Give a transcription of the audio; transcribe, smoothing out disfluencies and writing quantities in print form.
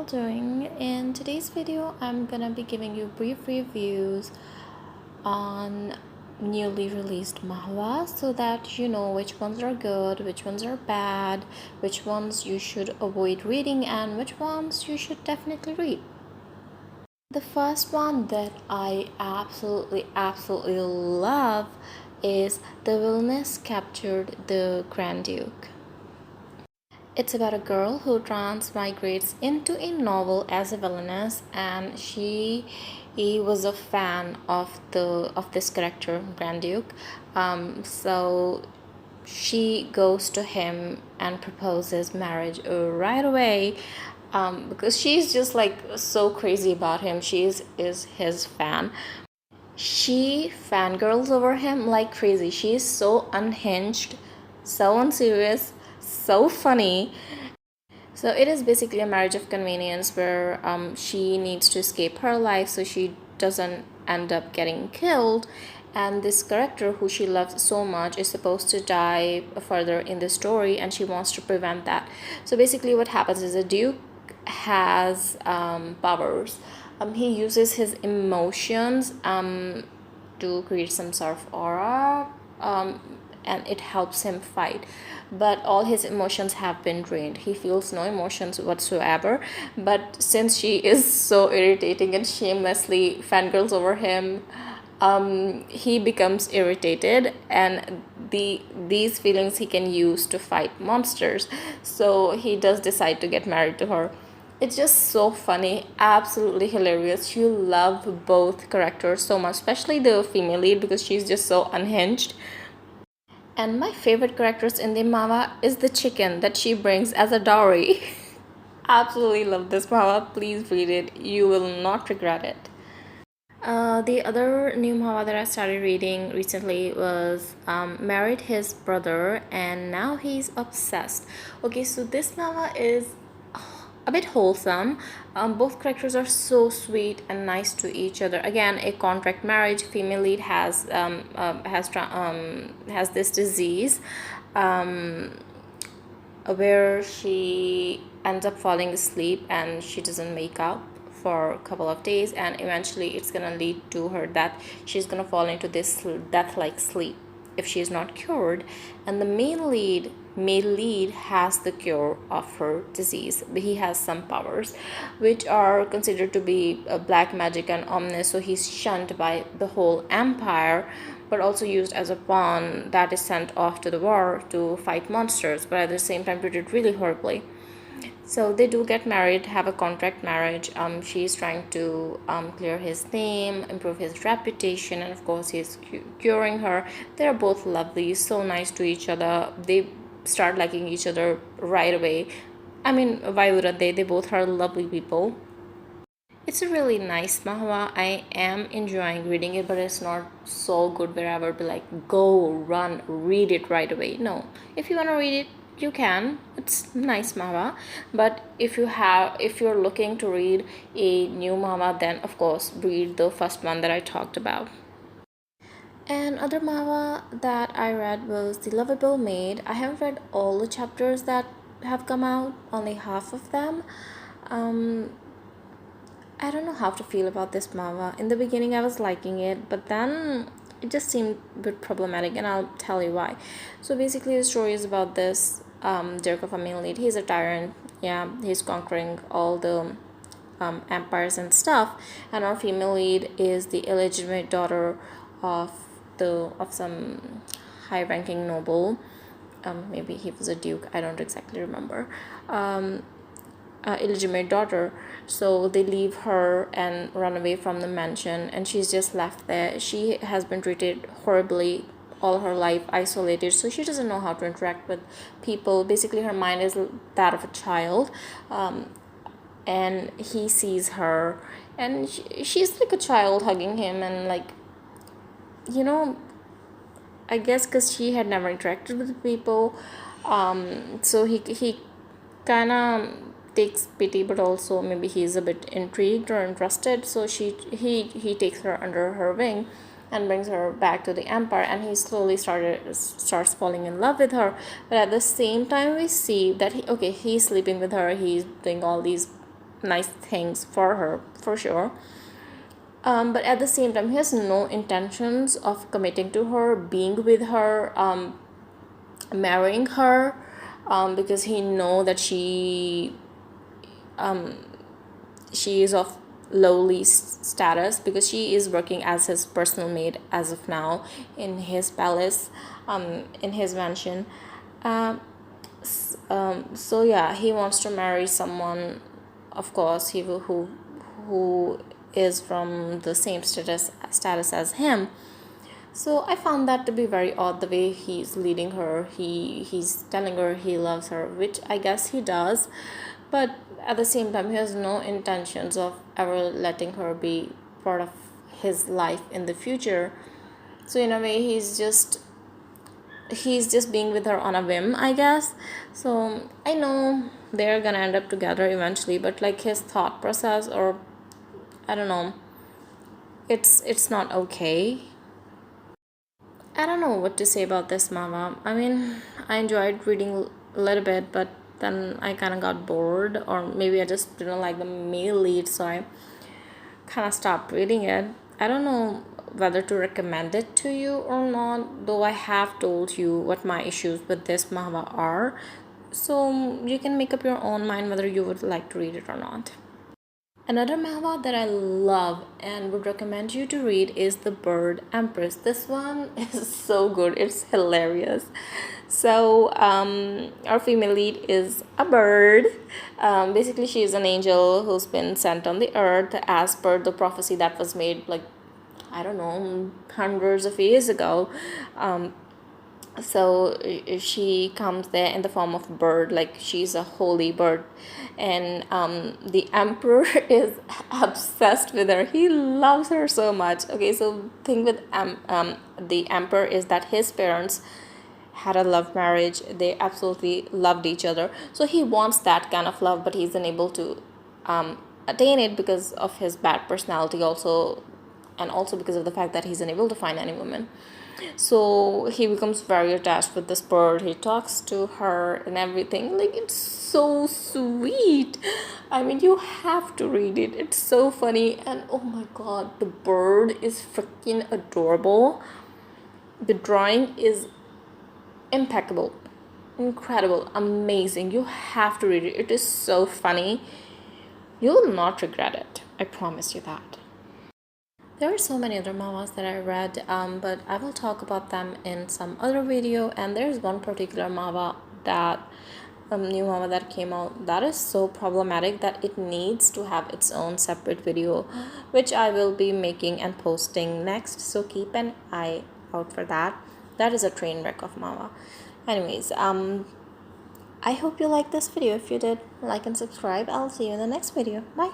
doing? In today's video, I'm gonna be giving you brief reviews on newly released manhwa so that you know which ones are good, which ones are bad, which ones you should avoid reading, and which ones you should definitely read. The first one that I absolutely love is The Villainess Captured the Grand Duke. It's about a girl who transmigrates into a novel as a villainess, and he was a fan of this character, Grand Duke. So she goes to him and proposes marriage right away, because she's just like so crazy about him. She is his fan. She fangirls over him like crazy. She is so unhinged, so unserious, so funny. So it is basically a marriage of convenience where she needs to escape her life so she doesn't end up getting killed. And this character who she loves so much is supposed to die further in the story, and she wants to prevent that. So basically what happens is the Duke has powers. He uses his emotions to create some sort of aura, and it helps him fight, but all his emotions have been drained. He feels no emotions whatsoever, but since she is so irritating and shamelessly fangirls over him, he becomes irritated, and these feelings he can use to fight monsters. So he does decide to get married to her. It's just so funny, absolutely hilarious. You love both characters so much, especially the female lead because she's just so unhinged. And my favorite characters in the manhwa is the chicken that she brings as a dowry. Absolutely love this manhwa. Please read it. You will not regret it. The other new manhwa that I started reading recently was Married His Brother, and now he's obsessed. Okay, so this manhwa is a bit wholesome. Both characters are so sweet and nice to each other. Again, a contract marriage. Female lead has this disease, where she ends up falling asleep and she doesn't wake up for a couple of days, and eventually it's gonna lead to her death. She's gonna fall into this death-like sleep if she is not cured. And the male lead has the cure of her disease. He has some powers which are considered to be black magic and ominous, so he's shunned by the whole empire, but also used as a pawn that is sent off to the war to fight monsters, but at the same time treated really horribly. So they do get married, have a contract marriage. She's trying to clear his name, improve his reputation, and of course he's curing her. They're both lovely, so nice to each other. They start liking each other right away. I mean, why wouldn't they? They both are lovely people. It's a really nice manhwa. I am enjoying reading it, but it's not so good where I would be like, go, run, read it right away. No, if you want to read it, you can. It's nice manhwa. But if you're looking to read a new manhwa, then of course read the first one that I talked about. And other manhwa that I read was The Lovable Maid. I haven't read all the chapters that have come out, only half of them. I don't know how to feel about this manhwa. In the beginning, I was liking it, but then it just seemed a bit problematic, and I'll tell you why. So basically, the story is about this jerk of a male lead. He's a tyrant. Yeah, he's conquering all the empires and stuff. And our female lead is the illegitimate daughter of some high-ranking noble. Maybe he was a duke. I don't exactly remember. Illegitimate daughter, so they leave her and run away from the mansion, and she's just left there. She has been treated horribly all her life, isolated, so she doesn't know how to interact with people. Basically her mind is that of a child, and he sees her, and she's like a child hugging him, and like, you know, I guess because she had never interacted with people, so he kind of takes pity, but also maybe he's a bit intrigued or interested. So he takes her under her wing and brings her back to the empire, and he slowly starts falling in love with her. But at the same time, we see that he's sleeping with her, he's doing all these nice things for her, for sure. But at the same time, he has no intentions of committing to her, being with her, marrying her, because he know that she is of lowly status, because she is working as his personal maid as of now in his palace, in his mansion. So yeah, he wants to marry someone, of course, who is from the same status as him. So I found that to be very odd, the way he's leading her. He's telling her he loves her, which I guess he does, but at the same time, he has no intentions of ever letting her be part of his life in the future. So in a way, he's just being with her on a whim, I guess. So I know they're gonna end up together eventually, but like his thought process, or I don't know, it's not okay. I don't know what to say about this manga. I mean, I enjoyed reading a little bit, but then I kind of got bored, or maybe I just didn't like the male lead, so I kind of stopped reading it. I don't know whether to recommend it to you or not, though I have told you what my issues with this manga are. So you can make up your own mind whether you would like to read it or not. Another manhwa that I love and would recommend you to read is The Bird Empress. This one is so good, it's hilarious. So, our female lead is a bird. Basically, she is an angel who's been sent on the earth as per the prophecy that was made, like, I don't know, hundreds of years ago. So she comes there in the form of a bird, like she's a holy bird, and the emperor is obsessed with her. He loves her so much. Okay, so thing with the emperor is that his parents had a love marriage. They absolutely loved each other, so he wants that kind of love, but he's unable to attain it because of his bad personality also, and also because of the fact that he's unable to find any woman. So he becomes very attached with this bird. He talks to her and everything. Like, it's so sweet. I mean, you have to read it. It's so funny. And oh my god, the bird is freaking adorable. The drawing is impeccable, incredible, amazing. You have to read it. It is so funny. You will not regret it. I promise you that. There are so many other manhwas that I read, but I will talk about them in some other video. And there's one particular manhwa that new manhwa that came out that is so problematic that it needs to have its own separate video, which I will be making and posting next. So keep an eye out for that. That is a train wreck of manhwa. Anyways, I hope you liked this video. If you did, like and subscribe. I'll see you in the next video. Bye.